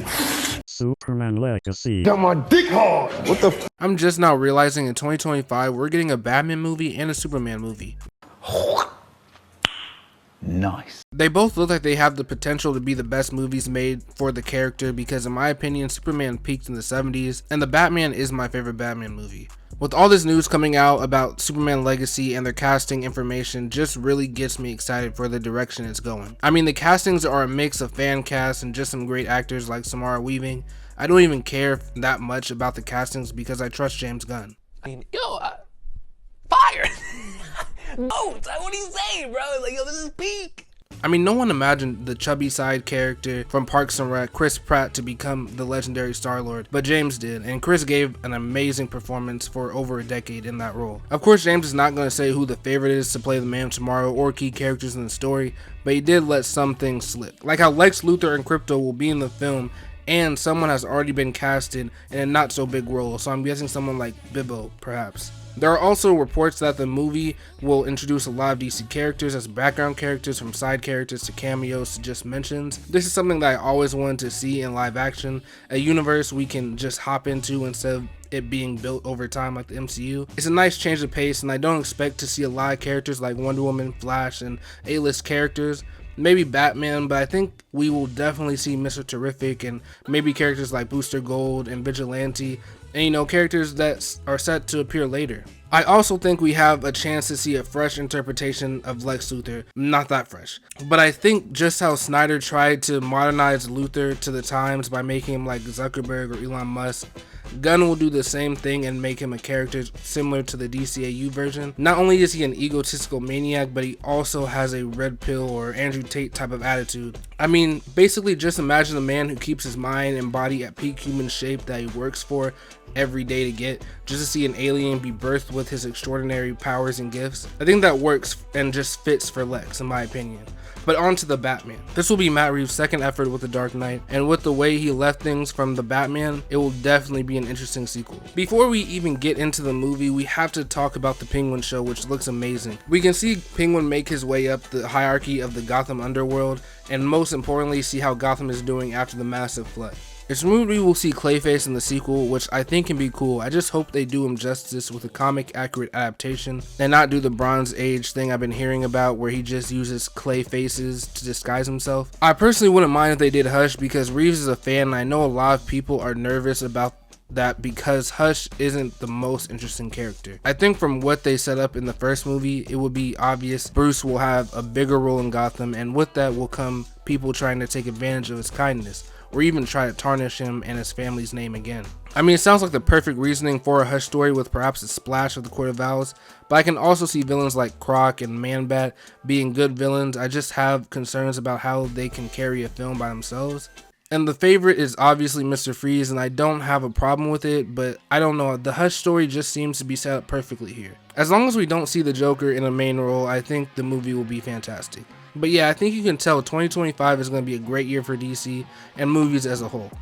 Legacy. Superman Legacy. Got my dick hard. What the f? I'm just now realizing in 2025 we're getting a Batman movie and a Superman movie. Nice. They both look like they have the potential to be the best movies made for the character because in my opinion Superman peaked in the 70s and the Batman is my favorite Batman movie. With all this news coming out about Superman Legacy and their casting information just really gets me excited for the direction it's going. I mean, the castings are a mix of fan cast and just some great actors like Samara Weaving. I don't even care that much about the castings because I trust James Gunn. I mean, fire! Oh, what are you saying, bro? Like, yo, this is peak. I mean, no one imagined the chubby side character from Parks and Rec, Chris Pratt, to become the legendary Star-Lord, but James did, and Chris gave an amazing performance for over a decade in that role. Of course, James is not going to say who the favorite is to play the Man of Tomorrow or key characters in the story, but he did let some things slip, like how Lex Luthor and Krypto will be in the film, and someone has already been casted in a not so big role, so I'm guessing someone like Bibbo, perhaps. There are also reports that the movie will introduce a lot of DC characters as background characters, from side characters to cameos to just mentions. This is something that I always wanted to see in live action, a universe we can just hop into instead of it being built over time like the MCU. It's a nice change of pace, and I don't expect to see a lot of characters like Wonder Woman, Flash, and A-list characters. Maybe Batman, but I think we will definitely see Mr. Terrific and maybe characters like Booster Gold and Vigilante, and you know, characters that are set to appear later. I also think we have a chance to see a fresh interpretation of Lex Luthor. Not that fresh, but I think just how Snyder tried to modernize Luthor to the times by making him like Zuckerberg or Elon Musk, Gunn will do the same thing and make him a character similar to the dceu version. Not only is he an egotistical maniac, but he also has a red pill or Andrew Tate type of attitude. I mean, basically just imagine a man who keeps his mind and body at peak human shape that he works for every day to get, just to see an alien be birthed with his extraordinary powers and gifts. I think that works and just fits for Lex in my opinion. But on to the Batman. This will be Matt Reeves' second effort with The Dark Knight, and with the way he left things from the Batman, it will definitely be an interesting sequel. Before we even get into the movie, we have to talk about the Penguin show, which looks amazing. We can see Penguin make his way up the hierarchy of the Gotham underworld, and most importantly, see how Gotham is doing after the massive flood. It's rumored we will see Clayface in the sequel, which I think can be cool. I just hope they do him justice with a comic accurate adaptation and not do the Bronze Age thing I've been hearing about where he just uses clay faces to disguise himself. I personally wouldn't mind if they did Hush because Reeves is a fan and I know a lot of people are nervous about that because Hush isn't the most interesting character. I think from what they set up in the first movie, it would be obvious Bruce will have a bigger role in Gotham, and with that will come people trying to take advantage of his kindness, or even try to tarnish him and his family's name again. I mean, it sounds like the perfect reasoning for a Hush story with perhaps a splash of the Court of Owls, but I can also see villains like Croc and Man-Bat being good villains. I just have concerns about how they can carry a film by themselves. And the favorite is obviously Mr. Freeze, and I don't have a problem with it, but I don't know, the Hush story just seems to be set up perfectly here. As long as we don't see the Joker in a main role, I think the movie will be fantastic. But yeah, I think you can tell 2025 is going to be a great year for DC and movies as a whole.